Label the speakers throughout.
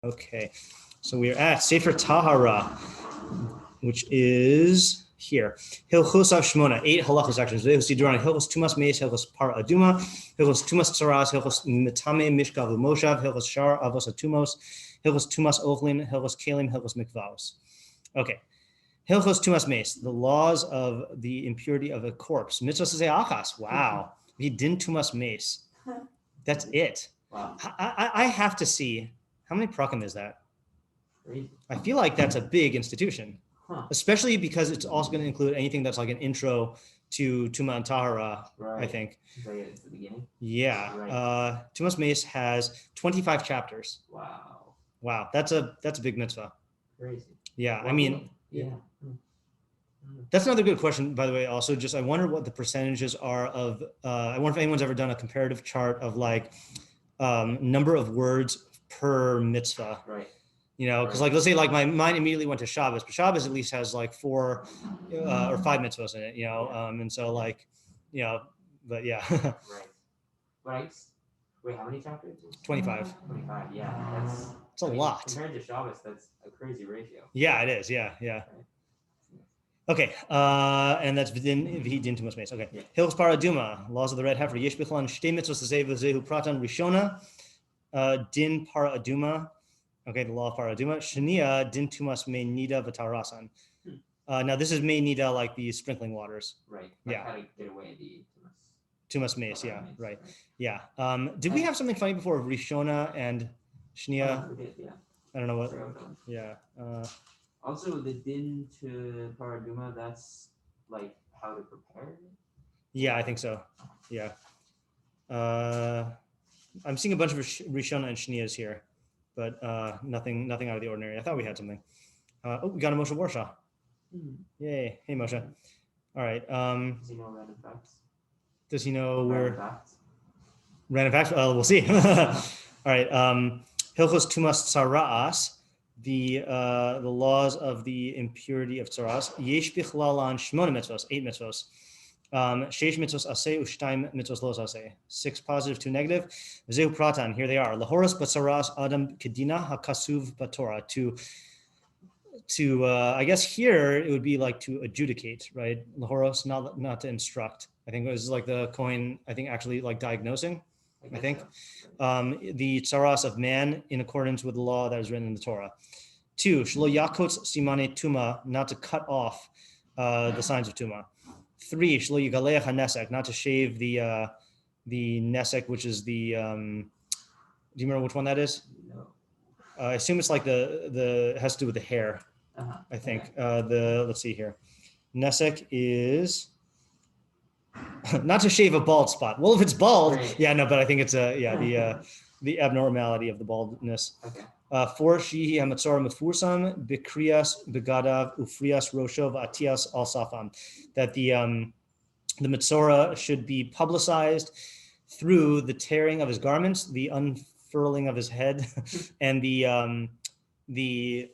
Speaker 1: Okay, so we're at Sefer Taharah, which is here. Hilchos Shmona, 8 halacha sections. Hilchos Tumas Meis, Hilchos Para Aduma, Hilchos Tumas Tsaras, Hilchos Mitame Mishkav Moshav, Hilchos Shar Avos Atumos, Hilchos Tumas Ochlin, Hilchos Kalim, Hilchos Mikvaos. Okay. Hilchos Tumas Meis, the laws of the impurity of a corpse. Mitzvos Achas. Wow. He didn't Tumas Meis. That's it.
Speaker 2: Wow.
Speaker 1: I have to see. How many prakim is that?
Speaker 2: 3.
Speaker 1: I feel like that's a big institution, especially because it's also going to include anything that's like an intro to Tuma and Taharah,
Speaker 2: Right.
Speaker 1: I think.
Speaker 2: Right at the beginning?
Speaker 1: Yeah.
Speaker 2: Right.
Speaker 1: Tumas Meis has 25 chapters.
Speaker 2: Wow.
Speaker 1: That's a big mitzvah.
Speaker 2: Crazy.
Speaker 1: Yeah.
Speaker 2: Well,
Speaker 1: I mean,
Speaker 2: yeah.
Speaker 1: That's another good question, by the way. Also, just I wonder what the percentages are of. I wonder if anyone's ever done a comparative chart of like number of words per mitzvah.
Speaker 2: Right.
Speaker 1: You know, because like let's say like my mind immediately went to Shabbos, but Shabbos at least has like 4 or 5 mitzvahs in it. You know, and so like, you know, but yeah.
Speaker 2: Right. Wait, how many chapters?
Speaker 1: 25.
Speaker 2: 25. Yeah,
Speaker 1: It's a lot.
Speaker 2: Compared to Shabbos, that's a crazy ratio.
Speaker 1: Yeah, it is. Yeah.
Speaker 2: Right.
Speaker 1: Okay, and that's within Tumas Meis. Okay, Hilchos Paraduma, laws of the red heifer. Yesh bichlan shtei mitzvos zehu pratan rishona, din Paraduma. Okay, the law of Paraduma. Shania din Tumas Mei Nida v'tarasan. Now this is Mei Nida, like the sprinkling waters.
Speaker 2: Right.
Speaker 1: Yeah.
Speaker 2: How to get away the
Speaker 1: Tumas Meis. Yeah. Right. Yeah. Did we have something funny before Rishona and Shania?
Speaker 2: We did, yeah.
Speaker 1: I don't know what. Yeah.
Speaker 2: Also, the din to paraduma, that's like how to prepare it?
Speaker 1: Yeah, I think so. Yeah. I'm seeing a bunch of Rishona and Shnias here, but nothing out of the ordinary. I thought we had something. We got a Moshe Warshaw. Yay. Hey, Moshe. All right.
Speaker 2: Does he know random facts?
Speaker 1: Does he know where?
Speaker 2: Random facts?
Speaker 1: We'll see. All right. Hilchos Tumas Tsaraas. The laws of the impurity of tzaras. Yesh bichlalan shmona mitzvos, 8 mitzvos. Sheish mitzvos aseh u'shtayim mitzvos los aseh. 6 positive, 2 negative. Zehu pratan. Here they are. Lahoros batzaras adam kedina hakasuv batorah. To I guess here it would be like to adjudicate, right? Lahoros, not to instruct. I think it was like the coin. I think actually like diagnosing. I think the tzaras of man in accordance with the law that is written in the Torah. 2, shlo yakotz simane tuma, not to cut off the signs of tuma. 3, shlo yigaleach hanesek, not to shave the nesek, which is the. Do you remember which one that is?
Speaker 2: No.
Speaker 1: I assume it's like the it has to do with the hair. I think let's see here. Nesek is. Not to shave a bald spot. Well, if it's bald, right. But I think it's the abnormality of the baldness. Okay. 4, shihi hamatzora mefursam bikriyas begadav ufrias rosho v'atias al safam. That the metzora should be publicized through the tearing of his garments, the unfurling of his head, and the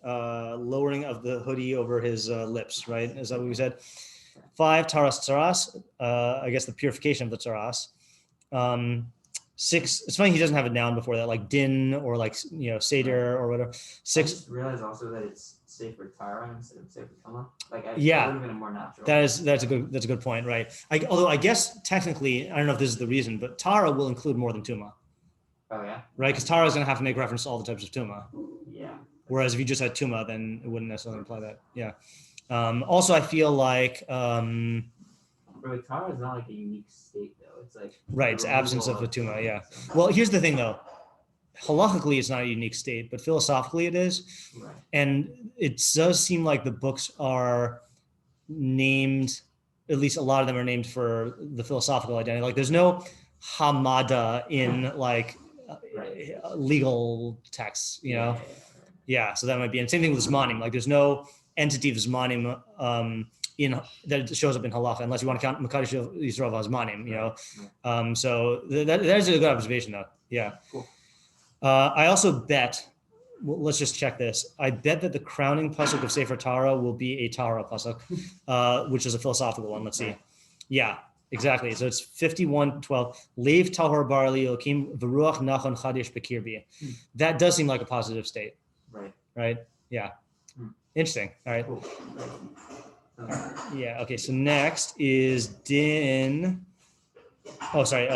Speaker 1: lowering of the hoodie over his lips. Right? Is that what we said? 5, taras tzaras, I guess the purification of the tzaras. 6, it's funny he doesn't have a noun before that, like din or like, seder or whatever. 6.
Speaker 2: I just realized also that it's Sefer Taharah instead of Sefer Tuma. Like, it would have been more natural.
Speaker 1: That's a good point, right? Although I guess technically, I don't know if this is the reason, but Taharah will include more than Tuma.
Speaker 2: Oh yeah.
Speaker 1: Right, because Taharah is going to have to make reference to all the types of Tuma.
Speaker 2: Yeah.
Speaker 1: Whereas if you just had Tuma, then it wouldn't necessarily imply that. Yeah. Also, I feel like
Speaker 2: Bro, Taharah is not like a unique state though. It's like
Speaker 1: it's absence of a tuma. Yeah. Well, here's the thing though. Halachically, it's not a unique state, but philosophically, it is.
Speaker 2: Right.
Speaker 1: And it does seem like the books are named. At least a lot of them are named for the philosophical identity. Like, there's no hamada in like legal texts. You know. Yeah. So that might be. And same thing with zmanim. Like, there's no entity of zmanim in that shows up in halacha, unless you want to count Makadish Yisrael Hazmanim, so that is a good observation, though. Yeah.
Speaker 2: Cool.
Speaker 1: I also bet. Well, let's just check this. I bet that the crowning pasuk of Sefer Torah will be a Taharah pasuk, which is a philosophical one. Let's see. Yeah, exactly. So it's 51:12. Lev tahor bar li Elokim v'ruach nachon chadish bekirbi. That does seem like a positive state. Right? Yeah. Interesting. All right.
Speaker 2: Cool.
Speaker 1: Yeah. Okay. So next is din. Oh, sorry.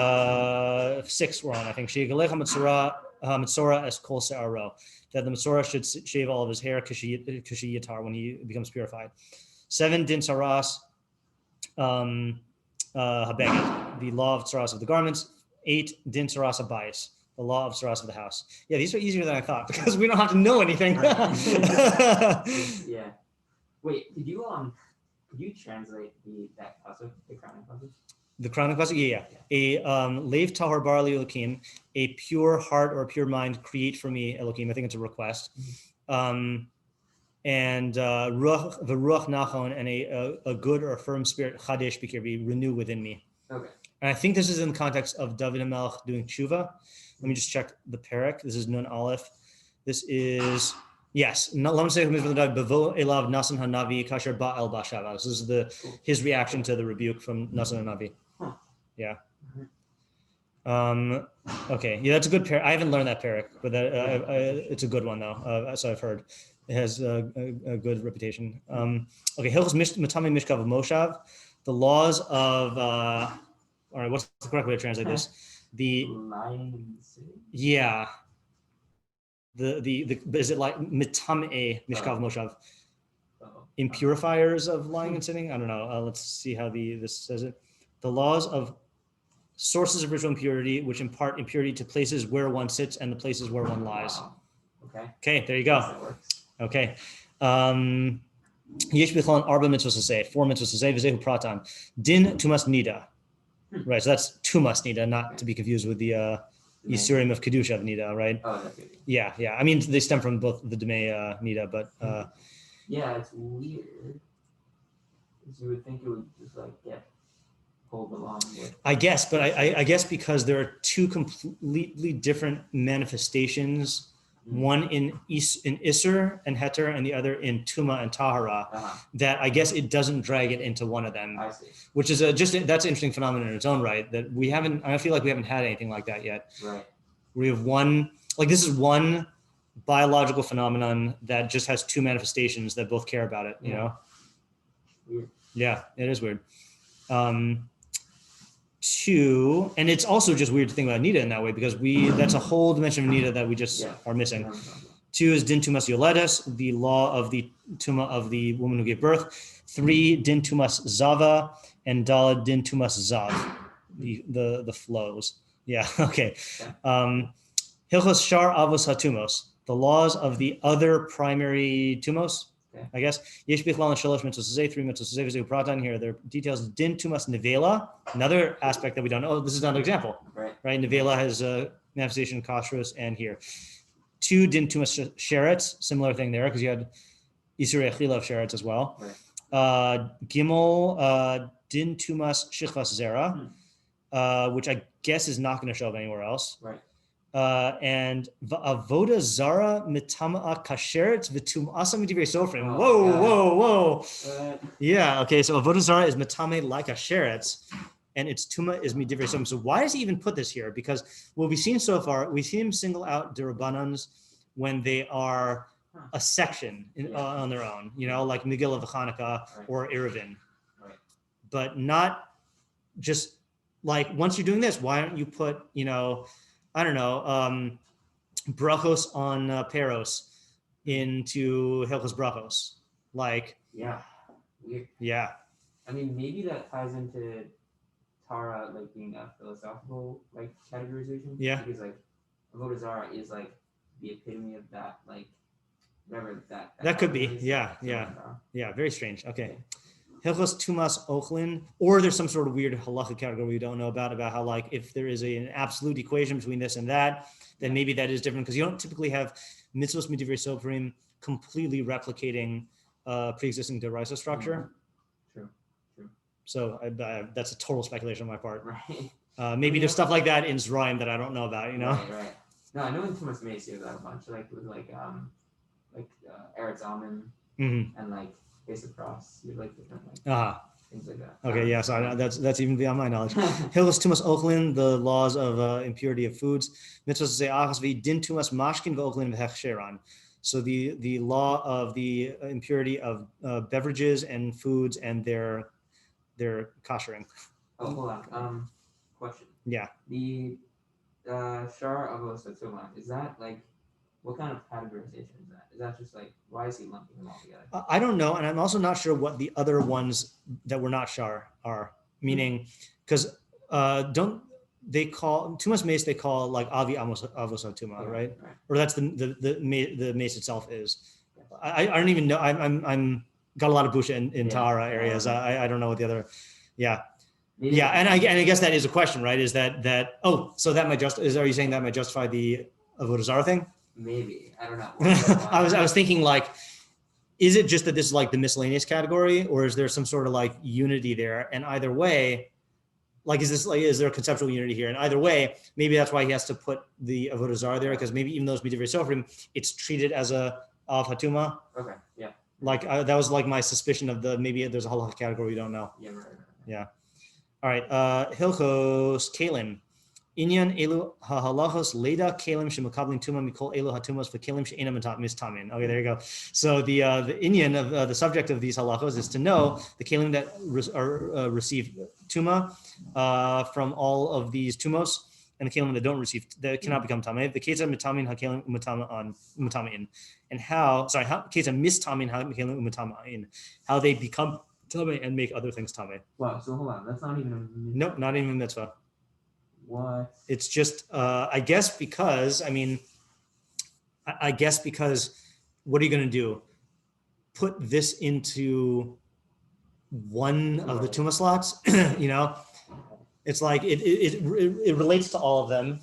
Speaker 1: 6 we're on, I think. She'igalecha mitzora es kol se'aro. That the mitzora should shave all of his hair kashi yatar when he becomes purified. 7 din saras habeged, the law of tsaras of the garments. 8 din saras habayis, the law of tsaras of the house. Yeah, these are easier than I thought because we don't have to know anything.
Speaker 2: Yeah. Wait, could you translate that passage, the crowning passage?
Speaker 1: The crowning passage, yeah. A leiv tahor bar li Elokim, a pure heart or a pure mind create for me, Elokim. I think it's a request. And ruach nachon, and a good or a firm spirit, chadesh bikirbi, renew within me.
Speaker 2: Okay.
Speaker 1: And I think this is in the context of David HaMelech doing tshuva. Let me just check the parak. This is Nun Aleph. This is, yes. This is his reaction to the rebuke from Nasan HaNavi. Yeah. Okay. Yeah, that's a good parak. I haven't learned that parak, but it's a good one though. So I've heard. It has a good reputation. Okay. Hilchos Matami Mishkav of Moshav. The laws of. All right. What's the correct way to translate this? Yeah. The is it like Mitame Mishkav Moshav? Impurifiers of lying and sitting? I don't know. Let's see how this says it. The laws of sources of ritual impurity, which impart impurity to places where one sits and the places where one lies.
Speaker 2: Wow.
Speaker 1: Okay, there you go. Okay. Yesh bichlon arba mitzvos to say, 4 mitzvos to say, v'zehu pratan. Din tumas nida. Right, so that's tumas nida, not to be confused with the Yisurim of Kedusha of nida, right?
Speaker 2: Oh, that's good.
Speaker 1: Yeah. I mean, they stem from both the Demei nida, but
Speaker 2: yeah, it's weird. Because you would think it would just like get pulled along with.
Speaker 1: I guess, but I guess because there are 2 completely different manifestations, one in Isser and Heter and the other in Tuma and Taharah, that I guess it doesn't drag it into one of them.
Speaker 2: I see.
Speaker 1: Which is that's an interesting phenomenon in its own right, that I feel like we haven't had anything like that yet.
Speaker 2: Right.
Speaker 1: We have this is one biological phenomenon that just has 2 manifestations that both care about it, you know?
Speaker 2: Weird.
Speaker 1: Yeah, it is weird. 2, and it's also just weird to think about Nida in that way because that's a whole dimension of Nida that we just are missing. 2 is Din Tumas Yoledes, the law of the Tuma of the woman who gave birth. 3, Din Tumas Zava, and Dalad Din Tumas Zav, the flows. Yeah, okay. Hilchos Shar Avos HaTumos, the laws of the other primary tumos. I guess Yesh Bichlal and Shalosh mitzvos 3 mitzvos v'zehu pratan. Here there are details. Din tumas nevela, another aspect that we don't know. Oh, this is another example, right? Nevela has a manifestation kashrus, and here 2 din tumas sheretz, similar thing there because you had Yisur Echila of sheretz as well. Gimel din tumas shichvas zera, which I guess is not going to show up anywhere else.
Speaker 2: Right.
Speaker 1: And avoda zara mitama kasheret v'tum asa midivrei sofrim.
Speaker 2: Oh,
Speaker 1: Whoa. Yeah. Okay. So avoda zara is mitame like a sheretz, and its tuma is midivrei sofrim. So why does he even put this here? Because what we've seen so far, we've seen him single out derabbanans when they are a section on their own. You know, like Megillah v'Chanukah or Eruvin.
Speaker 2: Right.
Speaker 1: But not just like once you're doing this, why don't you put I don't know, brachos on peros into Hilchos brachos. Like,
Speaker 2: yeah, weird.
Speaker 1: Yeah.
Speaker 2: I mean, maybe that ties into Torah like being a philosophical like categorization.
Speaker 1: Yeah.
Speaker 2: Because like avodah zarah is like the epitome of that, like whatever that.
Speaker 1: That could be. Yeah. Very strange. Okay. Hilchos tumas ochlin, or there's some sort of weird halacha category we don't know about how like if there is an absolute equation between this and that, then maybe that is different because you don't typically have mitzvos midivrei sofrim completely replicating pre-existing deraisa structure.
Speaker 2: True.
Speaker 1: So that's a total speculation on my part.
Speaker 2: Right.
Speaker 1: Maybe there's stuff like that in Zraim that I don't know about.
Speaker 2: Right. No, I know in Tumas Meis you have that a bunch, like with Eretz Alman and like Basic Cross. You like different like. things like that.
Speaker 1: Okay, yeah, so that's even beyond my knowledge. Hilchos tumas ochlin, the laws of impurity of foods. Mitzvos ze'achas v'din tumas mashkin v'ochlin v'hechsheran. So the law of the impurity of beverages and foods and their koshering.
Speaker 2: Oh, hold on. Question.
Speaker 1: Yeah.
Speaker 2: The Shar Avos Satuma, is that like, what kind of categorization is that? Is that just like, why is he lumping them all together?
Speaker 1: I don't know, and I'm also not sure what the other ones that were not shar are. Meaning, because don't they call tumas mace? They call like avi avos tuma, right? Or that's the mace itself is. I don't even know. I'm got a lot of busha in Taharah areas. I don't know what the other. Yeah. Maybe. Yeah, and I guess that is a question, right? Is that so that might are you saying that might justify the avodah zarah thing?
Speaker 2: Maybe, I don't know.
Speaker 1: I was thinking like, is it just that this is like the miscellaneous category, or is there some sort of like unity there? And either way, like is there a conceptual unity here? And either way, maybe that's why he has to put the avodah zarah there, because maybe even though it's b'divrei sofrim, it's treated as a av hatuma.
Speaker 2: Okay, yeah.
Speaker 1: Like that was like my suspicion of maybe there's a halakha category we don't know.
Speaker 2: Yeah, right.
Speaker 1: Yeah. All right. Hilchos kalim. Inyan elu hahalachos leda kalim shemakablim tuma mikol elu hatumas for kalim she'ena mistamin. Okay, there you go. So the inyan of the subject of these halachos is to know the kalim that receive tuma from all of these tumos, and the kalim that don't receive, that cannot become tameh. The case of mitamin hakalim umatamin, and how case of mistamin hakalim umatamin, how they become tameh and make other things tameh.
Speaker 2: Wow. So hold on, that's not even a mitzvah.
Speaker 1: Nope, not even a mitzvah.
Speaker 2: What?
Speaker 1: It's just, I guess because what are you going to do? Put this into one of the tuma slots? It's like it relates to all of them,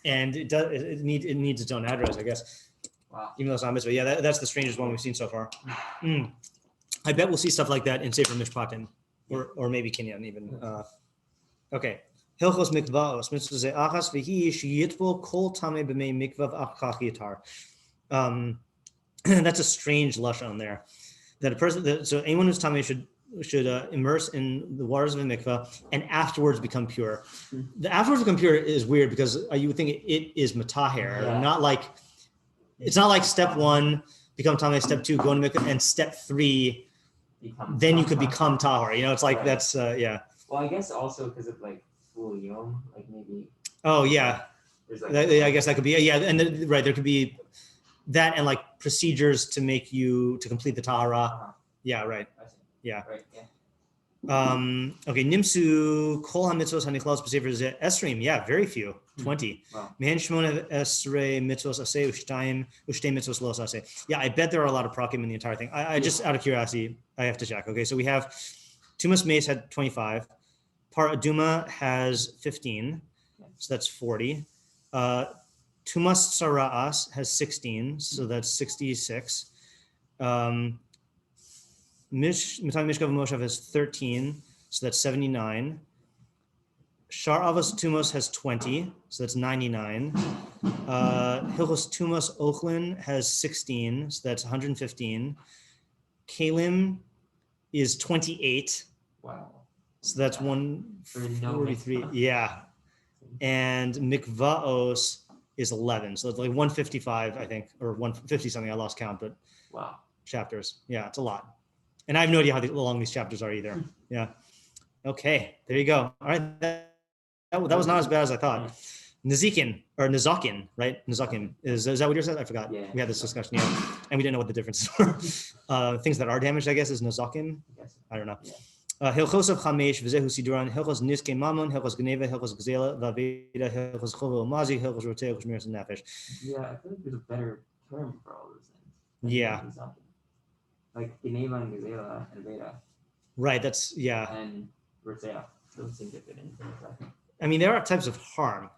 Speaker 1: and it needs its own address, I guess.
Speaker 2: Wow.
Speaker 1: Even though it's not mitzvah. Yeah, that's the strangest one we've seen so far. I bet we'll see stuff like that in Sefer Mishpatim, or maybe Kinyan even. Okay. Hilchos mikvaos, mitzvos ze'achas v'hi sheyitbol kol tameh b'mei mikvav achach yitar. That's a strange lashon there. That a person, so anyone who's tameh should immerse in the waters of a mikvah and afterwards become pure. The afterwards become pure is weird because you would think it is mataher, not like it's not like step 1 become tameh, step 2 go into mikvah, and step 3 then you could become tahor. It's like that's yeah.
Speaker 2: Well, I guess also because of like. Like maybe.
Speaker 1: Oh yeah, I guess that could be and there could be that and like procedures to make you to complete the Taharah. Yeah, right. Yeah.
Speaker 2: Right. Yeah.
Speaker 1: Okay. Nimsu kol hamitzvos hanichlos b'sefer esrim. Yeah, very few. 20. Mehen shmona esrei mitzvos aseh ushtei mitzvos los aseh. Yeah, I bet there are a lot of prakim in the entire thing. I just out of curiosity, I have to check. Okay, so we have Tumas Mace had 25. Par Aduma has 15, so that's 40. Tumas Sara'as has 16, so that's 66. Mitav Mishkav Moshav has 13, so that's 79. Shar Avos Tumos has 20, so that's 99. Hilchos Tumas Ochlin has 16, so that's 115. Kalim is 28.
Speaker 2: Wow.
Speaker 1: So that's 143. Yeah. And mikvaos is 11. So it's like 155, I think, or 150 something. I lost count, but
Speaker 2: wow.
Speaker 1: Chapters. Yeah, it's a lot. And I have no idea how long these chapters are either. Yeah. Okay, there you go. All right. That was not as bad as I thought. Nezikin or Nezikin, right? Nezikin. Is that what you said? I forgot.
Speaker 2: Yeah.
Speaker 1: We had this discussion, and we didn't know what the differences were. Things that are damaged, I guess, is Nezikin. I don't know.
Speaker 2: Yeah.
Speaker 1: Hilchos of Chamesh, V'zehu Siduran, Hilchos Niske Mammon, Hilchos Geneva, Hilchos Gzela, Vaveda, Hilchos Chovel Mazi, Hilchos Roteh, Hilchos Miras Nefesh.
Speaker 2: Yeah, I feel like there's a better term for all those things.
Speaker 1: Yeah.
Speaker 2: Like Geneva and Gzela and Veda.
Speaker 1: Right, that's, yeah.
Speaker 2: And Roteh, those seem to fit in for a second.
Speaker 1: I mean, there are types of harm.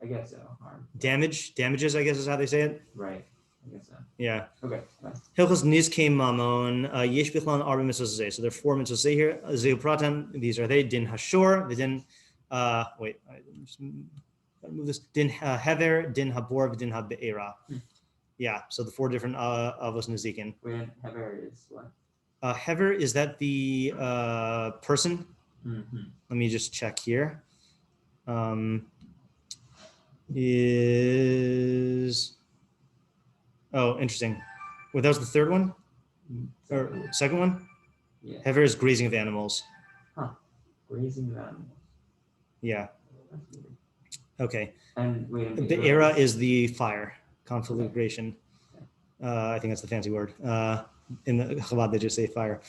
Speaker 2: I guess so, harm.
Speaker 1: Damages, I guess is how they say it.
Speaker 2: Right. I guess so.
Speaker 1: Yeah.
Speaker 2: Okay.
Speaker 1: Hilchos Nizkei Mamon, Yesh Bichlan Arba Mitzvos. So there are 4 mitzvos here. Zeu Pratan, these are they. Din Hashor, the Din, wait, I just gotta move this. Din Hever, Din Habor, Din Habe'era. Yeah, so the 4 different Avos Nezikin.
Speaker 2: Wait, Hever is what?
Speaker 1: Hever, is that the person?
Speaker 2: Mm-hmm.
Speaker 1: Let me just check here. Is interesting. Well, that was the third one or second one.
Speaker 2: Yeah.
Speaker 1: Hever is grazing of animals.
Speaker 2: Grazing of animals.
Speaker 1: Yeah.
Speaker 2: That's weird.
Speaker 1: Okay.
Speaker 2: And wait,
Speaker 1: The era is the fire conflagration. I think that's the fancy word. In the Chabad, they just say fire.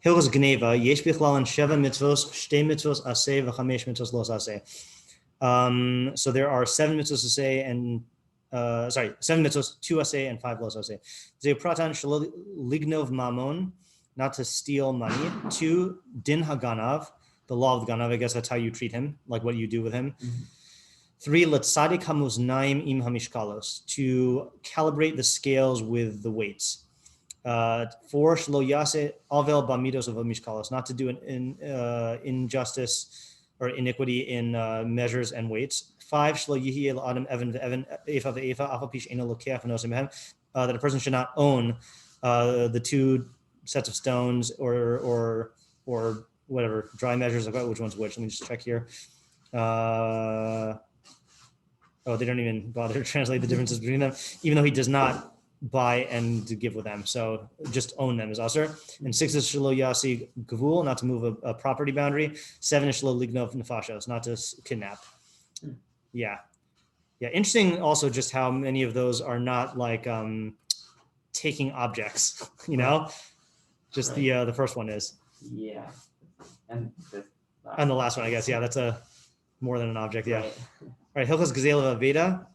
Speaker 1: Hilchos Gneva, yesh bichlal sheva mitzvos, shtei mitzvos aseh, v'chamesh mitzvos los aseh. So there are 7 mitzvos to say and 7 mitzvos, 2 aseh and 5 los aseh. Zeu pratan shelo lignov mamon, not to steal money. 2 din haganav, the law of the ganav. I guess that's how you treat him, like what you do with him. 3 letzadik hamuznaim im hamishkalos, to calibrate the scales with the weights. 4 shlo yase avel bamidos of mishkalos, not to do an injustice or iniquity in measures and weights. 5 shlo yihi adam evan efa ve'efa afal pish eno lokeach v'nosem behem, that a person should not own the 2 sets of stones or whatever dry measures. I forgot which one's which. Let me just check here. They don't even bother to translate the differences between them, even though he does not buy and give with them. So just own them is asur. And 6 is shelo yasi gavul, not to move a property boundary. 7 is shelo lignov nefashos, not to kidnap. Yeah. Interesting also just how many of those are not like taking objects, you know? Just right. The first one is.
Speaker 2: Yeah. And
Speaker 1: the last one, I guess. Yeah, that's more than an object. Yeah.
Speaker 2: Right.
Speaker 1: All right, Hilchos Gezela Aveda,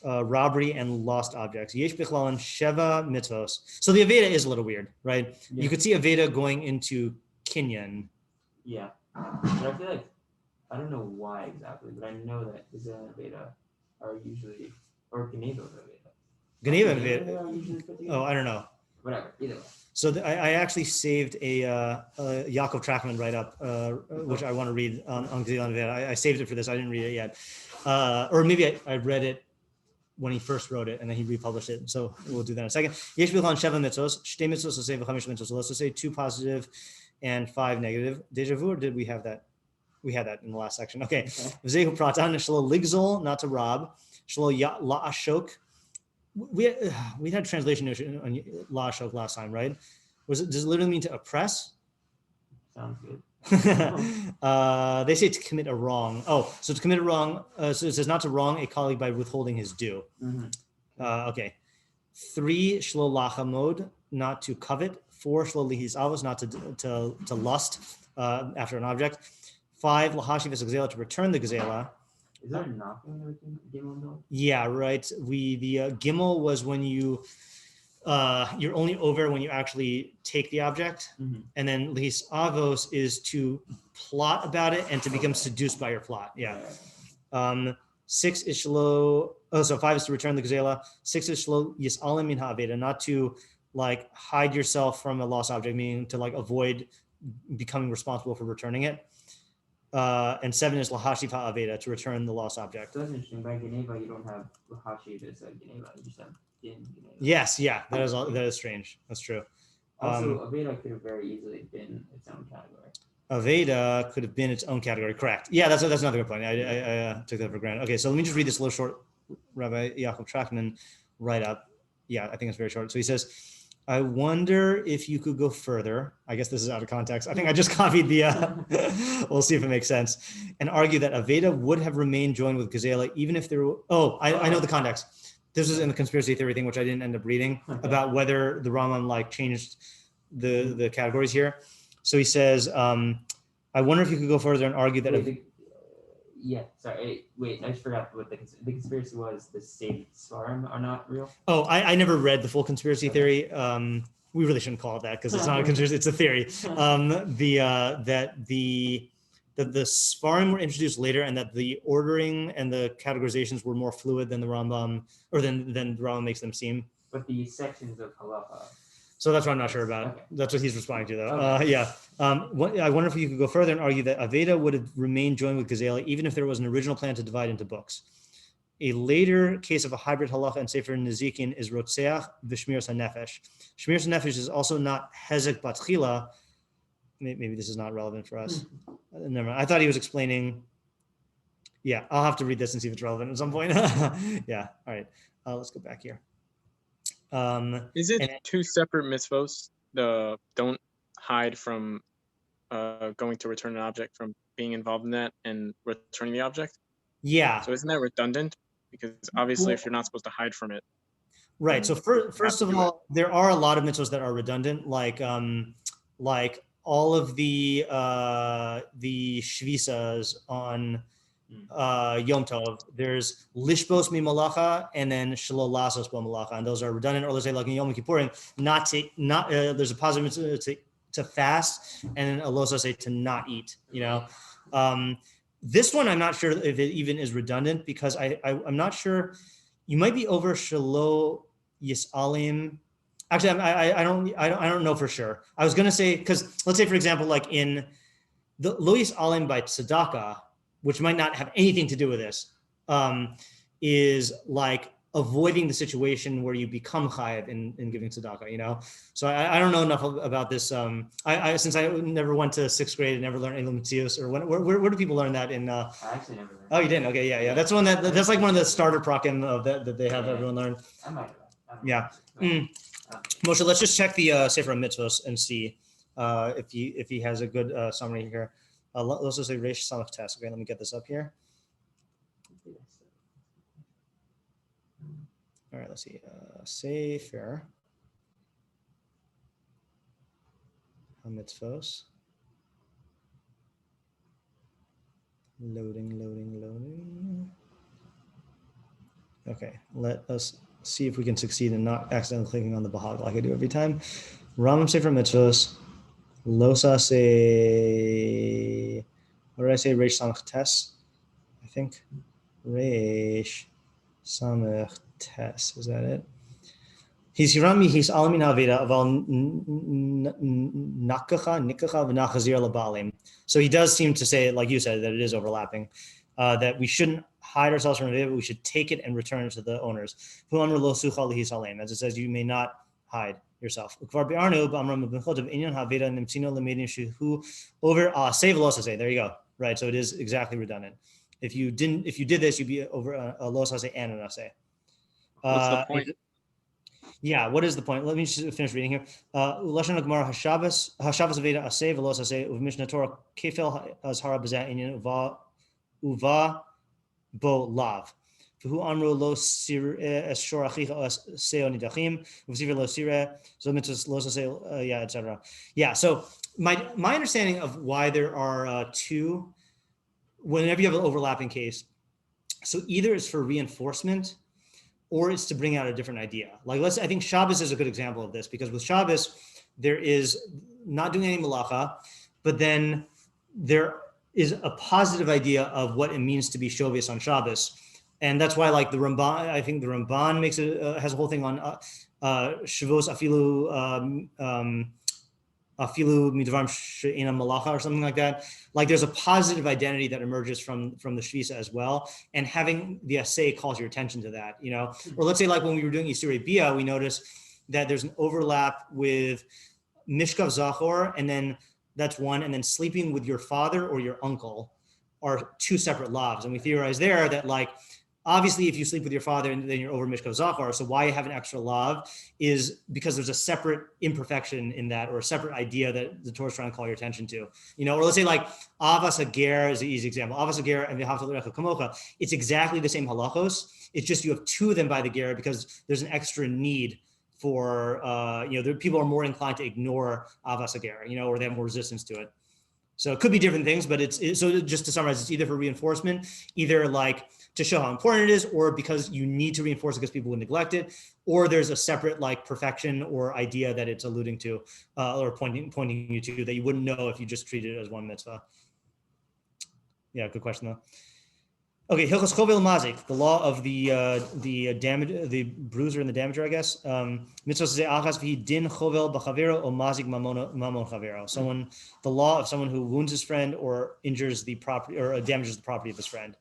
Speaker 1: robbery and lost objects. Yesh bichlalan sheva mitzvos. So the Aveda is a little weird, right? Yeah. You could see Aveda going into Kinyan.
Speaker 2: Yeah, but I feel like, I don't know why exactly, but I know that Gezela and Aveda are usually, or Geneva and Aveda.
Speaker 1: Geneva and Aveda. Oh, I don't know.
Speaker 2: Whatever, either way.
Speaker 1: So I actually saved a Yaakov Trackman write-up, which I want to read on Gezela and Aveda. I saved it for this. I didn't read it yet. Or maybe I read it when he first wrote it, and then he republished it. So we'll do that in a second. Yesh b'chan sheva mitzvos, shtei mitzvos l'sei v'chamish mitzvos. So let's just say 2 positive and 5 negative. Deja vu, or did we have that? We had that in the last section. Okay. V'zehu pratan shelo ligzol, not to rob. Shelo la'ashok. We had translation notion on la'ashok last time, right? Does it literally mean to oppress?
Speaker 2: Sounds good.
Speaker 1: They say to commit a wrong. So to commit a wrong, so it says not to wrong a colleague by withholding his due. Okay. 3 shlo lachamod, not to covet. 4 shlo lihis avos, not to lust after an object. 5 lahashiv es gzela, to return the gzela.
Speaker 2: Is there a knocking with gimel though?
Speaker 1: Yeah, right. The gimel was when you're only over when you actually take the object, and then lihis avos is to plot about it and to become seduced by your plot. Yeah. 6 is shlo. So 5 is to return the gzela. 6 is shlo yisalim min ha'aveda, not to like hide yourself from a lost object, meaning to like avoid becoming responsible for returning it. And 7 is lahashiv ha'aveda, to return the lost object.
Speaker 2: So that's interesting. By Geneva, you don't have lahashiv as a Geneva. You just have din Geneva.
Speaker 1: Yes, yeah, that is strange. That's true.
Speaker 2: Also, Aveda could have very easily been its own category.
Speaker 1: Aveda could have been its own category. Correct. Yeah, that's another good point. I took that for granted. Okay, so let me just read this little short Rabbi Yaakov Trackman write-up. Yeah, I think it's very short. So he says, I wonder if you could go further. I guess this is out of context. I think I just copied the, we'll see if it makes sense, and argue that Aveda would have remained joined with Gezela even if there were, I know the context. This is in the conspiracy theory thing, which I didn't end up reading, about whether the Rambam like changed the categories here. So he says, I wonder if you could go further and argue that.
Speaker 2: Wait, I just forgot what the conspiracy was. The saved Svarim are not real.
Speaker 1: Oh, I never read the full conspiracy theory. We really shouldn't call it that because it's not a conspiracy; it's a theory. That the Svarim were introduced later, and that the ordering and the categorizations were more fluid than the Rambam, or than the Rambam makes them seem.
Speaker 2: But the sections of halacha.
Speaker 1: So that's what I'm not sure about. Okay. That's what he's responding to, though. Okay. I wonder if you could go further and argue that Aveda would have remained joined with Gezela even if there was an original plan to divide into books. a later case of a hybrid halacha and sefer Nezikin is rotzeach v'shmiras hanefesh. Shmiras hanefesh is also not hezek batchila. Maybe this is not relevant for us. Never mind. I thought he was explaining. Yeah, I'll have to read this and see if it's relevant at some point. Yeah. All right. Let's go back here.
Speaker 3: Is it two separate mitzvos? The don't hide from going to return an object from being involved in that and returning the object?
Speaker 1: Yeah.
Speaker 3: So isn't that redundant? Because obviously, if you're not supposed to hide from it,
Speaker 1: right. So first of all, there are a lot of mitzvos that are redundant, like all of the shvisas on Yom Tov. There's lishbos mi malacha and then shelo lasos bo malacha, and those are redundant. Or let's say like in Yom Kippurim, there's a positive mitzvah to fast, and then a losa say to not eat. This one I'm not sure if it even is redundant, because I'm not sure. You might be over shelo yisalim. Actually, I don't know for sure. I was gonna say, because let's say for example, like in the lo yisalim by tzedakah, which might not have anything to do with this, is like avoiding the situation where you become chayav in giving tzedakah, So I don't know enough about this. Since I never went to sixth grade and never learned Elul Mitzios, or where do people learn that in?
Speaker 2: I actually never learned.
Speaker 1: Oh, you didn't? Okay, yeah. That's one that's like one of the starter prakim of that they have everyone learn.
Speaker 2: I might have.
Speaker 1: Yeah. Moshe, let's just check the Sefer Mitzvos and see if he has a good summary here. Let's just say Reish Samach Tes. Okay, let me get this up here. All right, let's see. Sefer HaMitzvos. Loading. Okay, let us see if we can succeed in not accidentally clicking on the Bahag like I do every time. Rambam Sefer Mitzvos. Losa say, what did I say? Reish Samach Tes, I think. Reish Samach Tes, is that it? He's Hirami, he's Alamin Haveda, aval nikacha v'nachazir labalim. So he does seem to say, like you said, that it is overlapping, that we shouldn't hide ourselves from Haveda, but we should take it and return it to the owners. As it says, you may not hide yourself. There you go. Right. So it is exactly redundant. If you did this, you'd be over a los hase and an ase.
Speaker 3: What's the point?
Speaker 1: Yeah, what is the point? Let me just finish reading here. Lashon Gemara Hashavas Aveda Aseh Velos Aseh Uv Mishneh Torah Kefel Azhara B'Zeh Inyan Uva Bo Lav. V'hu Amru Lo Sir Es Shor Achicha Seo Nidachim V'Sivir Lo Sireh So Mitzvos Lo Aseh etc. Yeah. So my understanding of why there are two, whenever you have an overlapping case, so either it's for reinforcement, or it's to bring out a different idea. Like I think Shabbos is a good example of this, because with Shabbos, there is not doing any malacha, but then there is a positive idea of what it means to be shovius on Shabbos. And that's why like the Ramban, I think the Ramban makes has a whole thing on Shavos afilu midvarim she'ena malacha or something like that. Like there's a positive identity that emerges from the shvisa as well, and having the assay calls your attention to that, Or let's say like when we were doing Yisirei Bia, we noticed that there's an overlap with mishkav zachor, and then that's one, and then sleeping with your father or your uncle are two separate lavs, and we theorize there that like obviously if you sleep with your father and then you're over mishkav zachor, so why you have an extra lav is because there's a separate imperfection in that, or a separate idea that the Torah is trying to call your attention to, or let's say like avas hager is an easy example. Avas hager and v'havta l'recha kamocha, it's exactly the same halachos. It's just you have two of them by the ger because there's an extra need for people are more inclined to ignore avas hager, or they have more resistance to it. So it could be different things, but so just to summarize, it's either for reinforcement, either like to show how important it is, or because you need to reinforce it because people would neglect it, or there's a separate like perfection or idea that it's alluding to, or pointing you to, that you wouldn't know if you just treated it as one mitzvah. Yeah, good question though. Okay, Hilchos Chovel Mazik, the law of the damage, the bruiser and the damager, I guess. Mitzvah says achas v'hi din chovel b'chavero o mazik mamon chavero. The law of someone who wounds his friend or injures the property or damages the property of his friend.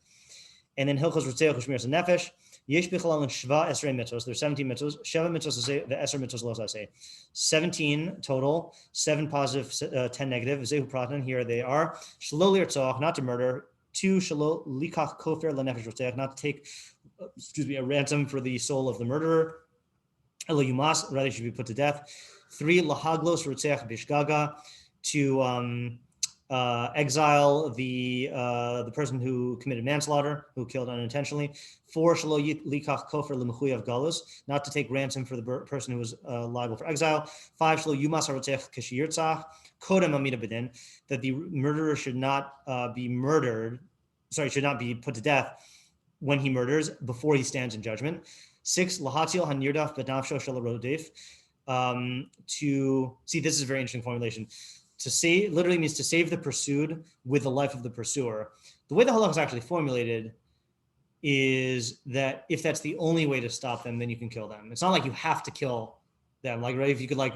Speaker 1: And then Hilchos Rutzeach U'Shmiras Nefesh. Yesh Bichalal and Shva Esrei mitzvos. There's 17 mitzvos. Sheva mitzvos say the Esrei mitzvos lo say. 17 total. 7 positive, 10 negative. Zehu Pratan. Here they are. Shlo lirtzach, not to murder. 2 shlo likach kofer lenefesh rutzeach, not to take, a ransom for the soul of the murderer. Elo yumas, rather should be put to death. 3 lahaglos rutzeach bishgaga, to exile the person who committed manslaughter, who killed unintentionally. 4 shelo likach kofer lemechuyav galus, not to take ransom for the person who was liable for exile. 5 shelo yumas harotech kashiyirtzach kodem amida bedin, that the murderer should not should not be put to death when he murders, before he stands in judgment. 6 lahatil hanirdaf benafsho shel rodef, to see, this is a very interesting formulation. To save literally means to save the pursued with the life of the pursuer. The way the halakha is actually formulated is that if that's the only way to stop them, then you can kill them. It's not like you have to kill them. Like, right, if you could like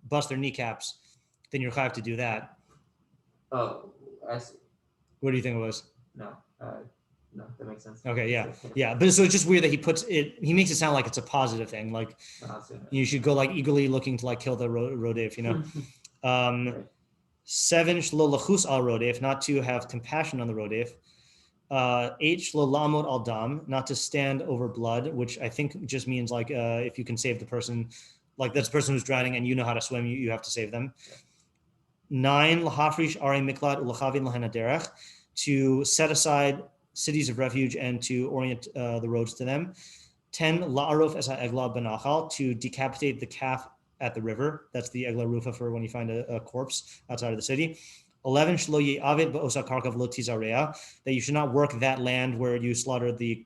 Speaker 1: bust their kneecaps, then you're chayav to do that.
Speaker 2: Oh, I see.
Speaker 1: What do you think it was?
Speaker 2: No, that makes sense.
Speaker 1: Okay, yeah. But so it's just weird that he makes it sound like it's a positive thing. Like you should go like eagerly looking to like kill the rodef, you know.
Speaker 2: Right.
Speaker 1: 7 shlo lachus al rodef, not to have compassion on the rodef. 8 shlo lamod al dam, not to stand over blood, which I think just means like if you can save the person, like that's the person who's drowning and you know how to swim, you have to save them. 9 lahafrish are miklat ulachavin lahen derech, to set aside cities of refuge and to orient the roads to them. 10 la'aruf es ha'egla benachal, to decapitate the calf at the river. That's the egla rufa for when you find a corpse outside of the city. 11 shlo ye'avid ba'osa karkav lo tizarea, that you should not work that land where you slaughtered the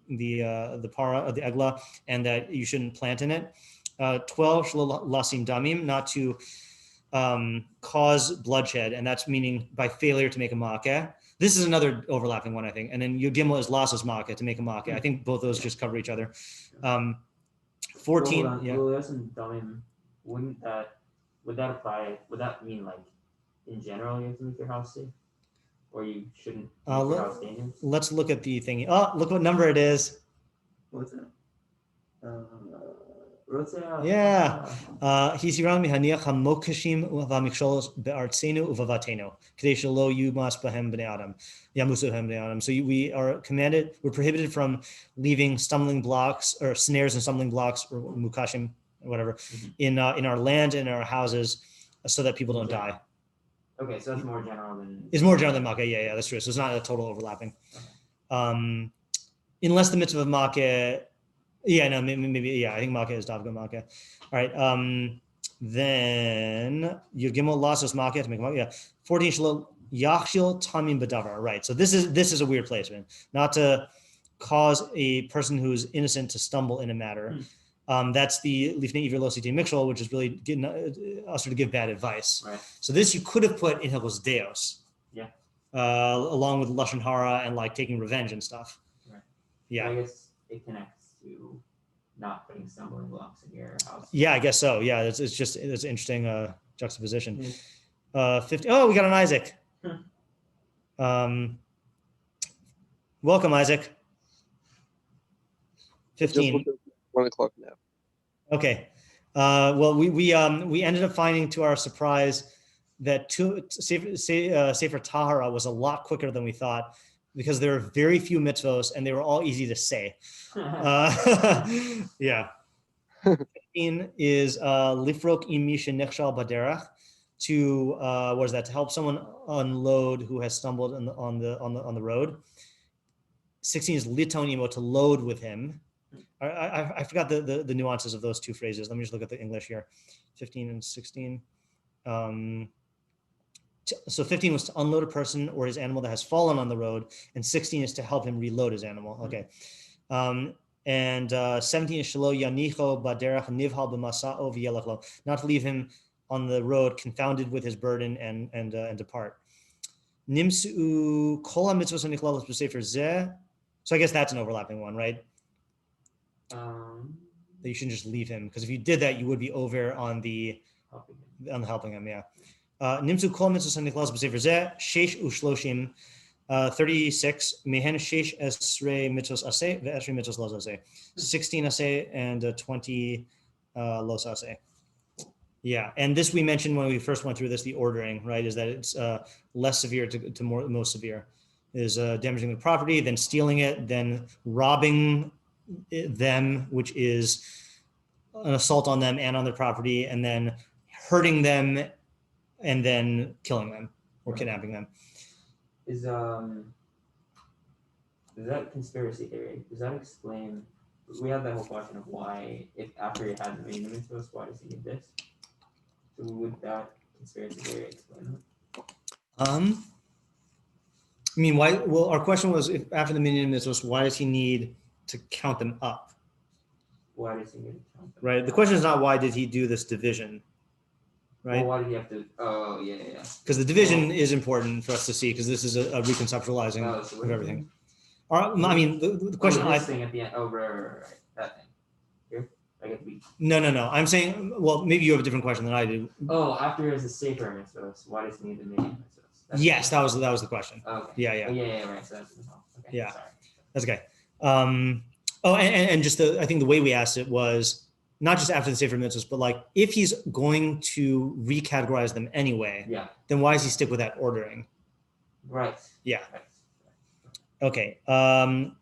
Speaker 1: para of the egla, and that you shouldn't plant in it. 12 shlo lasim damim, not to cause bloodshed, and that's meaning by failure to make a makeh. This is another overlapping one, I think. And then Yogimel is lasos makeh, to make a makeh. I think both those just cover each other. 14.
Speaker 2: Well, lasim damim, would that apply? Would that mean like in general you have to make your house safe, or you shouldn't make your house dangerous? Let's
Speaker 1: look at the thing. Oh, look what number it is.
Speaker 2: What's that?
Speaker 1: Yeah. Hisirami haniach hamokashim v'amikshos be'artzenu uvavatenu k'dei shelo yumas b'hem b'nei adam yamusu b'hem b'nei adam. So we're prohibited from leaving stumbling blocks or snares and stumbling blocks or mukashim, whatever, in our land and in our houses, so that people don't die.
Speaker 2: Okay, so that's more general than.
Speaker 1: It's more general than makeh. Yeah, that's true. So it's not a total overlapping. Okay. Unless the mitzvah of makeh. Yeah, no, maybe. Yeah, I think makeh is davga makeh. All right. Then Yogimel lasos makeh, to make makeh. Yeah. 14 shelo yachshil tamim b'davar. Right. So this is a weird placement. Not to cause a person who's innocent to stumble in a matter. That's the lifnei ivir lo siti mikshol, which is really also to give bad advice.
Speaker 2: Right.
Speaker 1: So this you could have put in Hilchos Deos.
Speaker 2: Yeah.
Speaker 1: Along with lashon hara and like taking revenge and stuff.
Speaker 2: Right.
Speaker 1: Yeah.
Speaker 2: I guess it connects to not putting stumbling blocks in your house.
Speaker 1: Yeah, I guess so. Yeah, it's interesting juxtaposition. 50. Oh, we got an Isaac. Welcome, Isaac. 15.
Speaker 4: 1 o'clock now.
Speaker 1: Okay. Well, we ended up finding, to our surprise, that Sefer Taharah was a lot quicker than we thought, because there are very few mitzvos and they were all easy to say. Yeah. 15 is lifrok imisha nechshal baderach, to what is that? To help someone unload who has stumbled on the road. 16 is litonimo, to load with him. I forgot the nuances of those two phrases. Let me just look at the English here. 15 and 16. So 15 was to unload a person or his animal that has fallen on the road, and 16 is to help him reload his animal. Okay. And 17 is shelo yanicho baderach nivhal b'masa'o v'yelachlo, not to leave him on the road confounded with his burden and depart. Nimsu kol hamitzvos haniklalos b'sefer zeh. So I guess that's an overlapping one, right? That you shouldn't just leave him, because if you did that, you would be over on the helping him. Yeah. Nimsu kol mitzvos haniklalos b'sefer zeh sheish ushloshim 36. Mehen shesh esrei mitzvos aseh ve'esrei mitzvos los aseh. 16 aseh and 20 los aseh. Yeah, and this we mentioned when we first went through this, the ordering, right, is that it's less severe to most severe. Is damaging the property, then stealing it, then robbing them, which is an assault on them and on their property, and then hurting them, and then killing them or kidnapping them.
Speaker 2: Is that conspiracy theory? Does that explain? We had that whole question of why, if after he had the main mitzvos, why does he need this? So would that conspiracy theory explain that?
Speaker 1: I mean, why? Well, our question was, if after the minyan mitzvos, why does he need to count them up?
Speaker 2: Why does he need to count them?
Speaker 1: Right. The question is not why did he do this division, right?
Speaker 2: Well, why did he have to? Oh, yeah.
Speaker 1: Because the division is important for us to see, because this is a reconceptualizing of everything. I mean, the question.
Speaker 2: This thing at the end. Oh, right. That thing. Here, I get to be.
Speaker 1: No. I'm saying, well, maybe you have a different question than I do.
Speaker 2: Oh, after is the safer mitzvos, why does he need the minyan mitzvos?
Speaker 1: Yes, that was the question.
Speaker 2: Okay.
Speaker 1: Yeah.
Speaker 2: Oh, yeah, right. So that's okay.
Speaker 1: Yeah.
Speaker 2: Sorry.
Speaker 1: That's okay. And just I think the way we asked it was not just after the Sefer Mitzvahs, but like if he's going to recategorize them anyway, then why does he stick with that ordering?
Speaker 2: Right.
Speaker 1: Yeah. Right. Okay.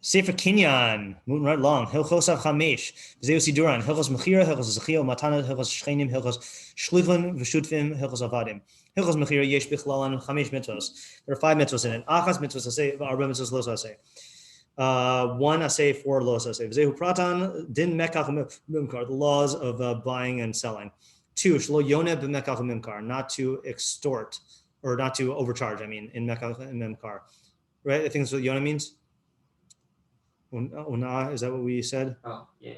Speaker 1: Sefer Kinyan, moving right along. Hilchos av chamesh, v'zeu siduran. Hilchos mechira, hilchos zechio, matana, hilchos shchenim, hilchos shlichun, v'shutvim, hilchos avadim. Hilchos mechira yesh bichlalan chamesh mitzvos. There are 5 mitzvos in it. Achas mitzvos aseh, v'arba mitzvos los aseh. 1 aseh, 4 los aseh. V'zehu pratan din mekach mimkar, the laws of buying and selling. 2 shlo yoneh b'mekach mimkar, not to extort or not to overcharge. I mean, in mekach and mimkar. Right, I think that's what Yonah means. Una, is that what we said?
Speaker 2: Oh, yeah.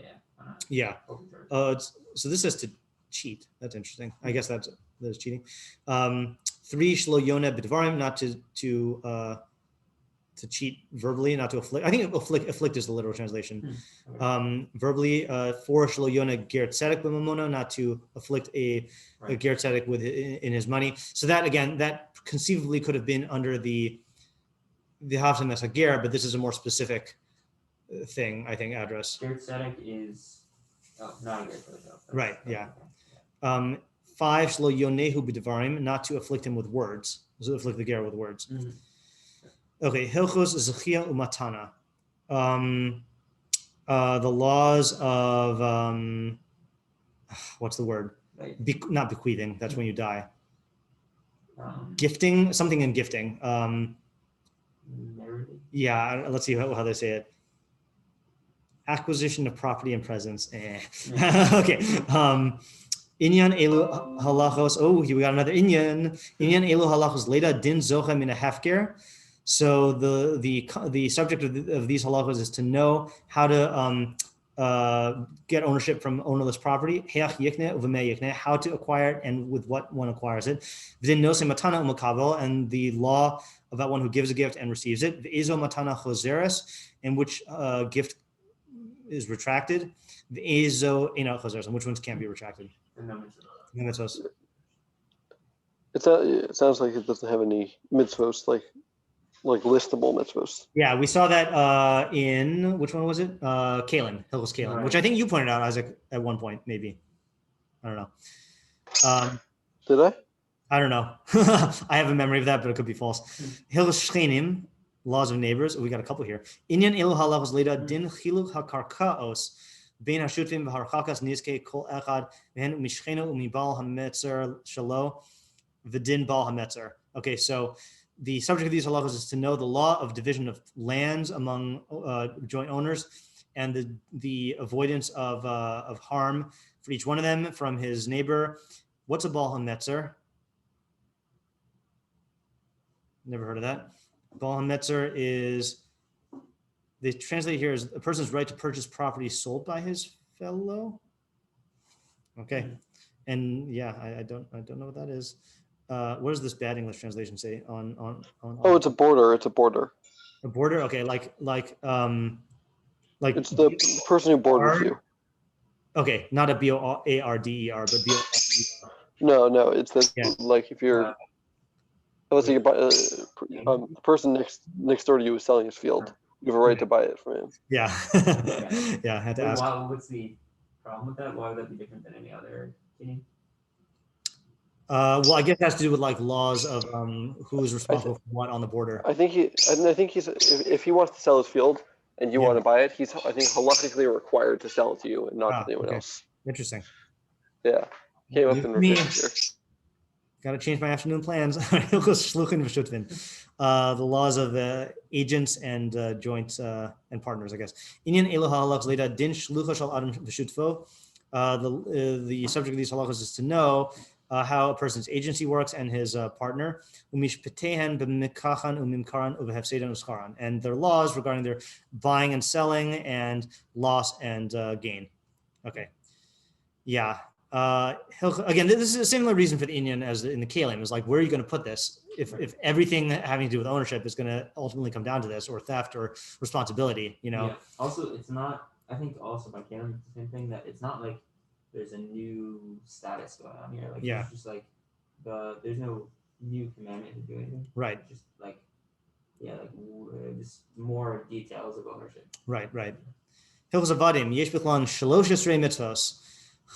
Speaker 1: Yeah. So this says to cheat. That's interesting. I guess that's cheating. 3 shlo Yonah b'dvarim, not to cheat verbally, not to afflict. I think afflict is the literal translation. Verbally, 4 shlo Yonah ger tzedek b'mamona, not to afflict a ger tzedek in his money. So that again, that conceivably could have been under the Haftam as a ger, but this is a more specific thing, I think, address.
Speaker 2: Ger tzedek is not a ger tzedek.
Speaker 1: Right, yeah. 5 shlo yonehu b'devarim, not to afflict him with words. So afflict the ger with words.
Speaker 2: Mm-hmm.
Speaker 1: Okay, hilchos zechia umatana. The laws of what's the word? Not bequeathing. That's when you die. Gifting, something in gifting. Yeah, let's see how they say it. Acquisition of property and presence. Okay. Inyan elu halachos. Oh, we got another inyan. Inyan elu halachos leda din zocha min a hefker. So the subject of these halachos is to know how to get ownership from ownerless property. How to acquire it and with what one acquires it. And the law about one who gives a gift and receives it. V'ezo matana choseres, in which gift is retracted. V'ezo ena choseres, and which ones can't be retracted. Mitzvos.
Speaker 4: It sounds like it doesn't have any mitzvos, like listable mitzvos.
Speaker 1: Yeah, we saw that in, which one was it? Hilchos Kalen, right. Which I think you pointed out, Isaac, at one point, maybe. I don't know.
Speaker 4: Did I?
Speaker 1: I don't know. I have a memory of that, but it could be false. Hilchos Shchenim, laws of neighbors. We got a couple here. Inyan elu halachos leda din chiluk hakarkaos bein hashutvim v'harchakas nizke kol echad v'hen umishchenu umibal hametzer shalo v'din bal hametzer. Okay, so the subject of these halachos is to know the law of division of lands among joint owners and the avoidance of harm for each one of them from his neighbor. What's a bal hametzer? Never heard of that. Bal hametzer is, they translate here as a person's right to purchase property sold by his fellow. Okay, and yeah, I don't know what that is. What does this bad English translation say on? Oh,
Speaker 4: it's a border. It's a border.
Speaker 1: A border. Okay, like it's
Speaker 4: the person who borders you.
Speaker 1: Okay, not a BOARDER, but BORDER.
Speaker 4: No, it's that like if you're Unless you buy the person next door to you is selling his field, you have a right to buy it from him.
Speaker 1: Yeah. Yeah, I had to ask.
Speaker 2: What's the problem with that? Why would that be different than any other Kinyan?
Speaker 1: Well, I guess it has to do with like laws of who is responsible for what on the border.
Speaker 4: I think he's if he wants to sell his field and you want to buy it, he's I think halachically required to sell it to you and not to anyone else.
Speaker 1: Interesting.
Speaker 4: Yeah, came up in revision here.
Speaker 1: Got to change my afternoon plans. The laws of agents and joint and partners, I guess. Inyan eloha halachos leda din shlucha shal adam v'shutfo. The subject of these halachos is to know how a person's agency works and his partner. Mishpatim b'mikahan umimkaran ubehefsedan uscharan, and their laws regarding their buying and selling and loss and gain. Okay, yeah. Again, this is a similar reason for the Inyan as in the Kalim, is like, where are you going to put this? If everything having to do with ownership is going to ultimately come down to this, or theft or responsibility, you know?
Speaker 2: Yeah. Also, it's not, I think also by Kalim, it's the same thing, that it's not like there's a new status going on here. Like, it's just like, there's no new commandment to do anything.
Speaker 1: Right.
Speaker 2: It's just like, just more details of ownership.
Speaker 1: Right. Hilchos Avadim, yesh b'chlan shalosh esrei mitzvos.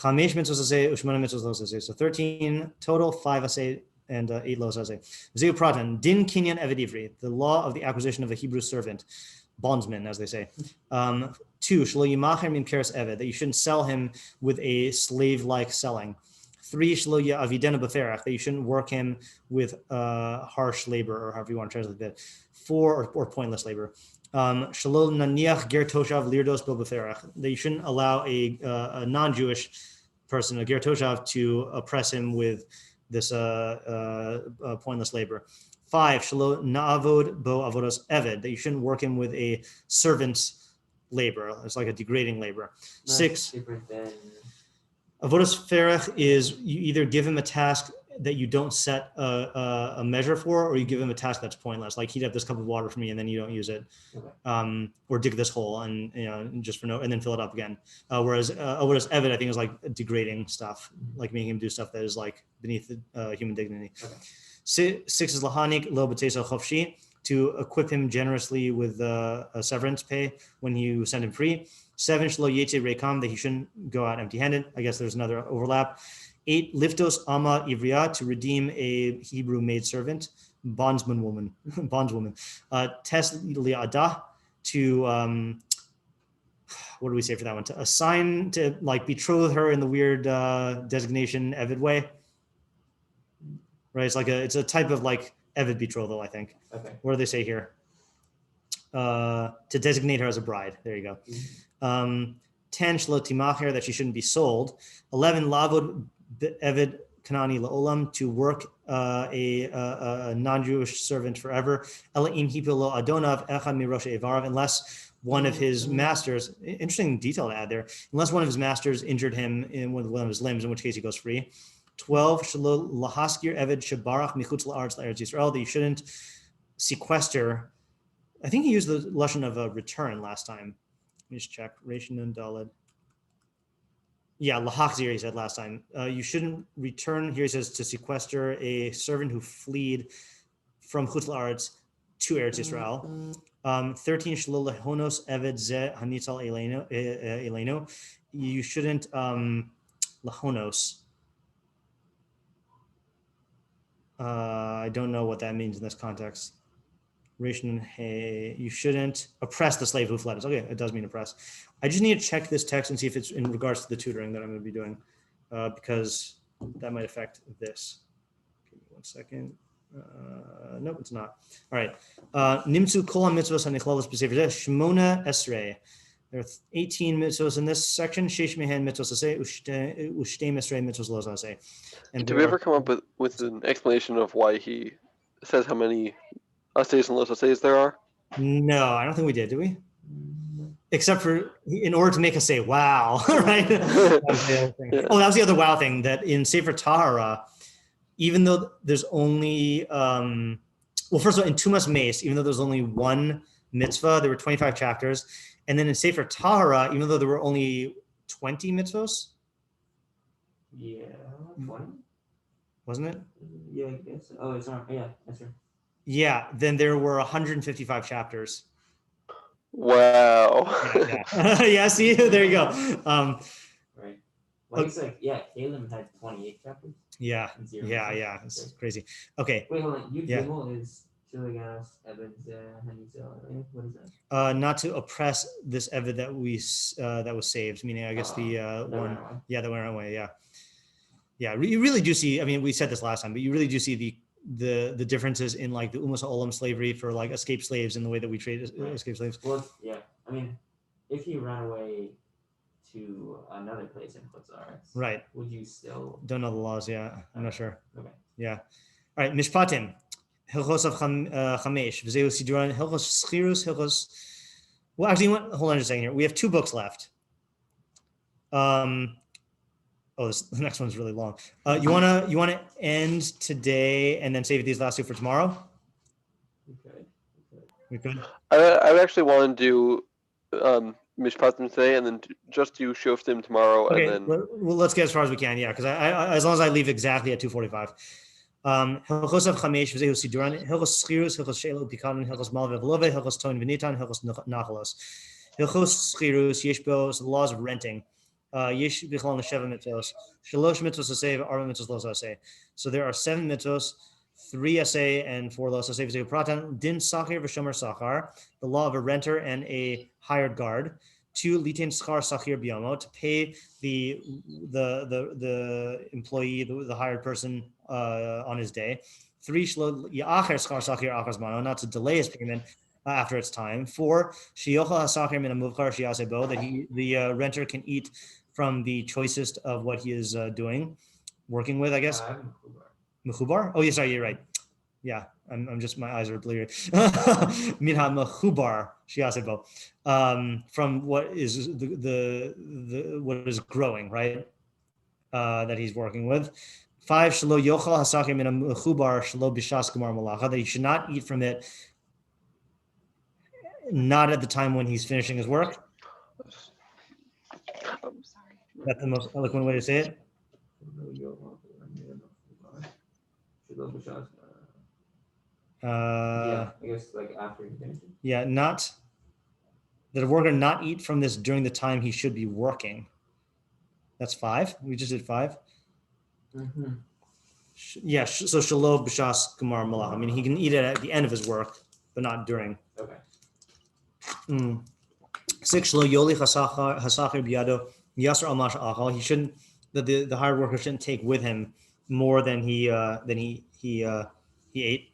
Speaker 1: Chamesh mitzvos aseh, u'shmona mitzvos los aseh. So 13 total, 5 aseh, and 8 los aseh. Zeu pratan, din kinyan eved ivri, the law of the acquisition of a Hebrew servant, bondsman, as they say. 2, shelo yimacher min keres eved, that you shouldn't sell him with a slave-like selling. 3, shelo ya'avidenu b'ferach, that you shouldn't work him with harsh labor, or however you want to translate that. 4, or pointless labor. Shalol naniach ger toshav lirdos bo b'ferach, that you shouldn't allow a non-Jewish person, a ger toshav, to oppress him with this pointless labor. 5, shalo na'avod bo avodos eved, that you shouldn't work him with a servant's labor. It's like a degrading labor. 6, avodos ferach is you either give him a task that you don't set a measure for, or you give him a task that's pointless. Like, heat up this cup of water for me and then you don't use it. Okay. Or dig this hole and just for and then fill it up again. Whereas avodos eved, I think, is like degrading stuff, like making him do stuff that is like beneath human dignity. Okay. 6 is lahanik lo b'tesa chofshi, to equip him generously with a severance pay when you send him free. 7, shlo yetze rekam, that he shouldn't go out empty-handed. I guess there's another overlap. 8, liftos ama ivriya, to redeem a Hebrew maidservant, bondswoman. Tes li'adah, to what do we say for that one? To assign, to like betroth her in the weird designation Eved way. Right, it's a type of like Eved betrothal, I think. Okay. What do they say here? To designate her as a bride. There you go. Mm-hmm. 10, shlo timacher, that she shouldn't be sold. 11, lavod Eved Kanani la'olam, to work a non-Jewish servant forever. Ela im hipil lo adonav echad mirosh evarav, unless one of his masters, interesting detail to add there, unless one of his masters injured him in one of his limbs, in which case he goes free. 12, shelo lahaskir Eved shebarach michutz la'aretz la'eretz Yisrael, that you shouldn't sequester. I think he used the lashon of a return last time. Let me just check. Reshon and Daled. Yeah, lahachzir, he said last time. You shouldn't return, here he says, to sequester a servant who fled from Chutz La'aretz to Eretz Yisrael. 13, shelo lehonos Eved ze hanitzal eleno. You shouldn't lahonos. I don't know what that means in this context. You shouldn't oppress the slave who fled us. Okay, it does mean oppress. I just need to check this text and see if it's in regards to the tutoring that I'm going to be doing, because that might affect this. Give me 1 second. Nope, it's not. All right. Nimtzu kol mitzvos hanichlolos b'sefer zeh shmona esrei. There are 18 mitzvos in this section. Sheish mehen mitzvos aseh u'shtei esrei mitzvos los aseh.
Speaker 4: Did we ever come up with an explanation of why he says how many assays and los assays there are?
Speaker 1: No, I don't think we did we? Except for in order to make us say wow, right? That was the other thing. Yeah. Oh, that was the other wow thing, that in Sefer Taharah, even though there's only first of all, in Tumas Mace, even though there's only one mitzvah, there were 25 chapters, and then in Sefer Taharah, even though there were only 20 mitzvos.
Speaker 2: Yeah, 20.
Speaker 1: wasn't it?
Speaker 2: Yeah, I guess. Oh, it's not. Yeah, that's right.
Speaker 1: Yeah, then there were 155 chapters.
Speaker 4: Wow.
Speaker 1: Yeah. Yeah, see, there you go.
Speaker 2: Right. Well, it's like, yeah, Caleb had 28 chapters.
Speaker 1: Yeah,
Speaker 2: and 0
Speaker 1: yeah,
Speaker 2: mitzvos.
Speaker 1: yeah. It's crazy. Okay.
Speaker 2: Wait, hold on. Yud
Speaker 1: Yeah.
Speaker 2: Gimel is Shiligas, Eved, Hanizel, right? What is that?
Speaker 1: Not to oppress this Evid that that was saved, meaning I guess the
Speaker 2: That
Speaker 1: one,
Speaker 2: went away.
Speaker 1: yeah, that went away, yeah, yeah. You really do see. I mean, we said this last time, but you really do see the differences in like the Umas Olam slavery for like escaped slaves and the way that we treat escaped slaves.
Speaker 2: Well, yeah. I mean, if he ran away to another place in Chutzaretz,
Speaker 1: Right.
Speaker 2: would you still?
Speaker 1: Don't know the laws. Yeah, I'm not sure.
Speaker 2: Okay.
Speaker 1: Yeah. All right. Mishpatim. Hilchos of Chamesh. V'zeu Siduran. Hilchos Schirus. Hilchos. Well, actually, hold on just a second here. We have 2 books left. The next one's really long. You wanna end today and then save these last 2 for tomorrow?
Speaker 2: Okay.
Speaker 1: We could.
Speaker 4: I would actually want to do Mishpatim today and then just do Shoftim tomorrow.
Speaker 1: Okay.
Speaker 4: And then
Speaker 1: Well, let's get as far as we can. Yeah, because I as long as I leave exactly at 2:45. Hilchos of Chamesh v'zehu Siduran. Hilchos Schirus. Hilchos Shelo Pikanon. Hilchos Malve V'love. Hilchos Ton V'nitan. Hilchos Nachalos. Hilchos Schirus Yeshbo. So the laws of renting. Yesh bichlal nesheva mitzvos. Shalosh mitzvos aseh, arba mitzvos los aseh. So there are 7 mitzvos, 3 aseh and 4 los aseh. V'zehu pratan din sachir v'shomer sachar. The law of a renter and a hired guard. 2 litin schar sachir biyamo, to pay the employee, the hired person on his day. 3 shlo ya'acher schar sachir achas mano, not to delay his payment after its time. 4 shiyochal hasachir min amuvchar shiyasebo, that the renter can eat from the choicest of what he is doing, working with, I guess. Mechubar? Oh, yeah, sorry, you're right. Yeah, I'm just, my eyes are bleary. Minha mechubar shiasebo, from what is the what is growing, right? That he's working with. 5 shelo yochal hasachir min mechubar shelo bishas gemar malacha, that he should not eat from it, not at the time when he's finishing his work. That's the most eloquent way to say it.
Speaker 2: Yeah, I guess like after he finishes.
Speaker 1: Yeah, not that a worker not eat from this during the time he should be working. That's 5. We just did 5.
Speaker 2: Mm-hmm.
Speaker 1: Yeah, so shelo b'shas gemar malach. I mean, he can eat it at the end of his work, but not during.
Speaker 2: Okay.
Speaker 1: 6 shelo yoli hasachir biyado yasser al mash achal. He shouldn't, the hired worker shouldn't take with him more than he ate.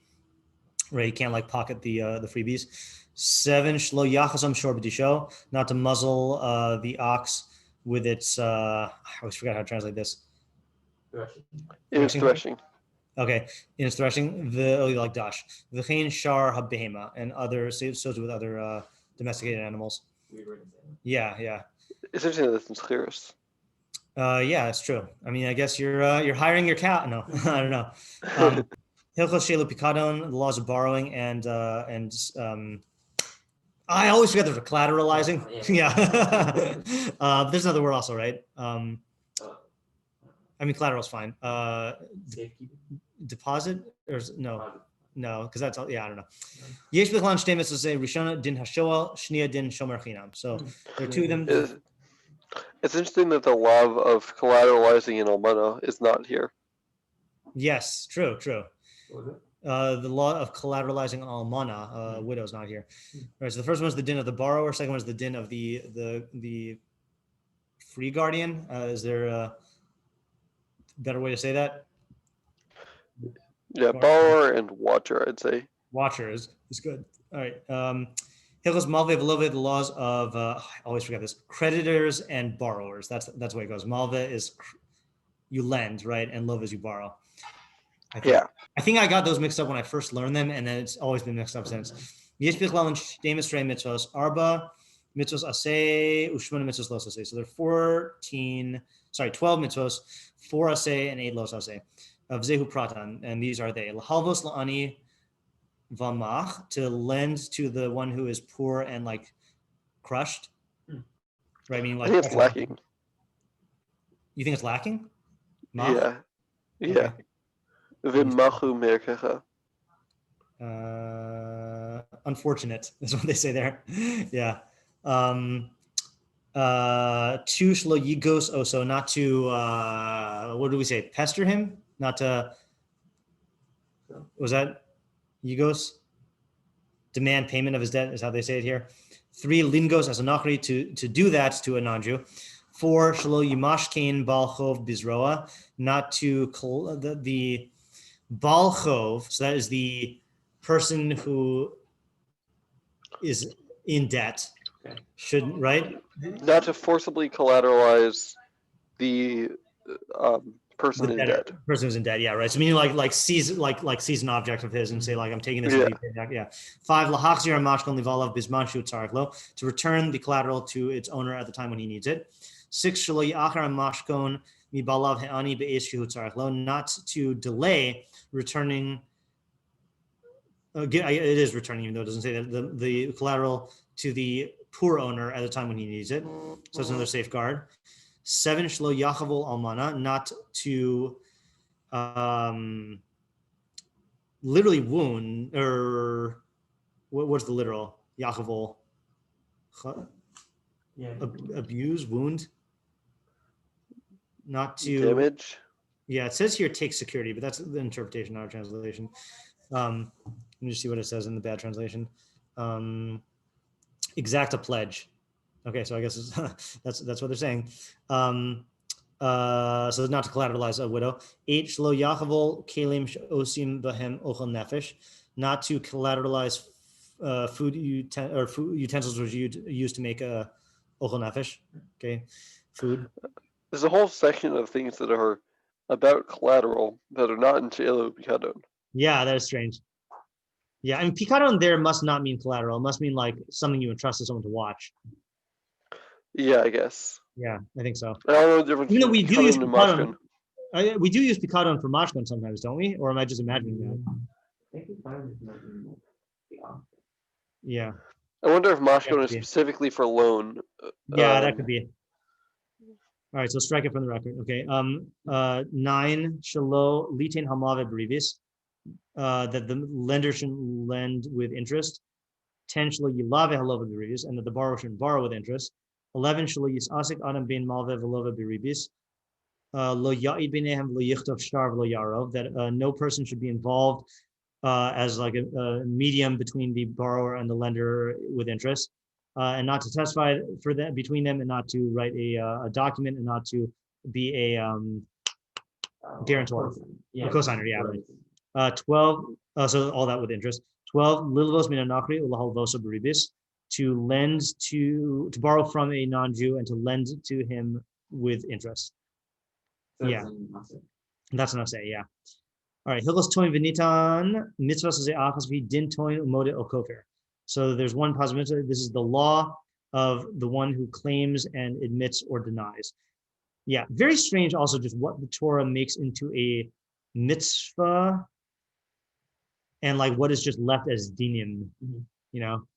Speaker 1: Right, he can't like pocket the freebies. 7 shlo yachasam shor b'disho, not to muzzle the ox with its. I always forgot how to translate this.
Speaker 4: it was threshing.
Speaker 1: Okay, in its threshing, like dash, v'chein shar habehema, and other associated with other domesticated animals. Yeah.
Speaker 4: It's interesting that it's in Schirus.
Speaker 1: Yeah, it's true. I mean, I guess you're hiring your cow. No, I don't know. Hilchos shelu pikadon, the laws of borrowing, and I always forget there's a collateralizing. Yeah. There's another word also, right? I mean, collateral is fine. Deposit or no, because that's all. Yeah, I don't know. Yesh b'chlan shtei mitzvos say rishona din hashoel, shnia din shomer chinam. So there are 2 of them.
Speaker 4: It's interesting that the love of collateralizing in Almana is not here.
Speaker 1: Yes, true. The law of collateralizing almana, widow's not here. Right. So the first one is the din of the borrower. Second one is the din of the free guardian. Is there a better way to say that?
Speaker 4: Yeah, borrower and watcher, I'd say.
Speaker 1: Watcher is good. All right. Hilchos malve v'love, the laws of I always forget this, creditors and borrowers. That's the way it goes. Malve is you lend, right, and love is you borrow. I think I got those mixed up when I first learned them, and then it's always been mixed up since. Yesh bichlal shtei mitzvos, arba mitzvos aseh u'shmona mitzvos los aseh. So there are 12 mitzvos, 4 aseh and 8 los aseh. Of zehu pratan, and these are they: l'halvos la'ani v'mach, to lend to the one who is poor and like crushed. Right? I mean, like,
Speaker 4: I think it's lacking.
Speaker 1: You think it's lacking? Mach?
Speaker 4: Yeah.
Speaker 1: Okay.
Speaker 4: V'machu merkecha.
Speaker 1: Unfortunate is what they say there. Yeah. To shlo yigos oso, not to what do we say? Pester him, not to. Was that yigos? Demand payment of his debt is how they say it here. 3 lingos as a nachri, to do that to a non-Jew. 4 shlo yimashkein balchov bizroa, not to the balchov. So that is the person who is in debt.
Speaker 2: Okay.
Speaker 1: Should, right?
Speaker 4: Not to forcibly collateralize the person in debt.
Speaker 1: Person who's in debt, yeah, right. So meaning like seize an object of his and say like I'm taking this. Yeah. 5 lahachzir mashkon livalav bisman shu tzarich lo, to return the collateral to its owner at the time when he needs it. 6 shelo yachar mashkon mibalav he'ani be'es shu tzarich lo, not to delay returning. It is returning, even though it doesn't say that, the collateral to the poor owner at the time when he needs it. So it's another safeguard. 7 shlo yachavol almana, not to literally wound, or what's the literal yachavol?
Speaker 2: Yeah.
Speaker 1: Abuse, wound. Not to
Speaker 4: damage. Yeah,
Speaker 1: it says here take security, but that's the interpretation, not our translation. Let me just see what it says in the bad translation. Exact a pledge. Okay, so I guess that's what they're saying. So not to collateralize a widow. 8 shlo yachavol kelim osim behem ochel nefesh, not to collateralize food utensils which you use to make a ochel nefesh. Okay, food.
Speaker 4: There's a whole section of things that are about collateral that are not in Shelo Pikadon.
Speaker 1: Yeah, that is strange. Yeah, I mean, Pikadon there must not mean collateral. It must mean like something you entrust to someone to watch.
Speaker 4: Yeah, I guess.
Speaker 1: Yeah, I think so.
Speaker 4: I don't know the difference
Speaker 1: Even though
Speaker 4: between
Speaker 1: we do use
Speaker 4: and
Speaker 1: Pikadon,
Speaker 4: mashkin.
Speaker 1: we do use Pikadon for mashkon sometimes, don't we? Or am I just imagining that?
Speaker 2: I think Pikadon is not in the option.
Speaker 1: Yeah.
Speaker 4: I wonder if mashkin is specifically for loan.
Speaker 1: Yeah, that could be. All right, so strike it from the record. Okay. 9 shalo litin hamave brevis, that the lender shouldn't lend with interest. 10 shalo yilave halova brevis, and that the borrower shouldn't borrow with interest. 11 shalo yisasik adam bin malve velova beribis. Lo ya'id binehem lo yichtov shtar lo yarov, that no person should be involved as like a medium between the borrower and the lender with interest. And not to testify for that between them, and not to write a document, and not to be a guarantor, a cosigner. Yeah, right. 12. So all that with interest. 12. Lilvos min anachri ulahalvosa beribis, to lend to borrow from a non-Jew and to lend to him with interest.
Speaker 2: So
Speaker 1: yeah, that's an assay. Yeah. All right. Hilvos toin v'nitan mitzvos ze'achas v'din toin umode okofer. So there's one possibility. This is the law of the one who claims and admits or denies. Yeah, very strange also just what the Torah makes into a mitzvah and like what is just left as dinim, you know.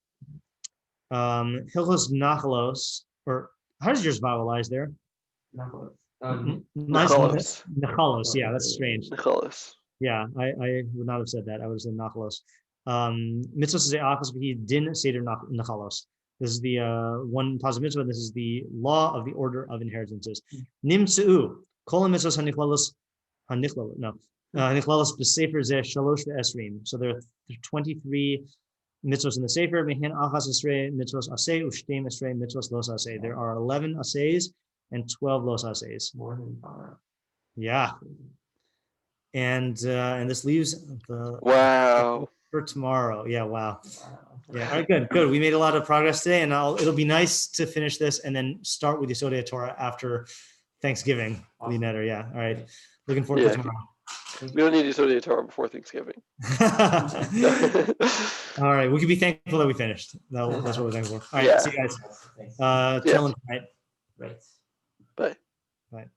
Speaker 1: Hilchos nachalos, or how does yours vowelize there?
Speaker 2: Nachalos.
Speaker 1: Nachalos, yeah, that's strange.
Speaker 4: Nachalos.
Speaker 1: Yeah, I would not have said that. I would have said nachalos. Mitzvos ze'achas v'hi din seder nachalos. This is the one positive mitzvah. This is the law of the order of inheritances. Nimtzeu kol mitzvos hanichlalos hanichlalos b'sefer zeh shalosh ve'esrim. So there are 23 mitzvos in the sefer. Mehen achas esrei mitzvos aseh ushtem esrei mitzvos los aseh. There are 11 asehs and 12 los asehs.
Speaker 2: More than Taharah.
Speaker 1: Yeah. And this leaves the for tomorrow. Yeah, wow. Yeah, all right, good. We made a lot of progress today, and it'll be nice to finish this and then start with Yesodei Torah after Thanksgiving. Awesome. Yeah, all right. Looking forward to tomorrow.
Speaker 4: We don't need Yesodei Torah before Thanksgiving.
Speaker 1: All right, we can be thankful that we finished. That's what we're thankful for. All right, see you guys. Tell them tonight.
Speaker 2: Right.
Speaker 4: Bye.
Speaker 1: Bye.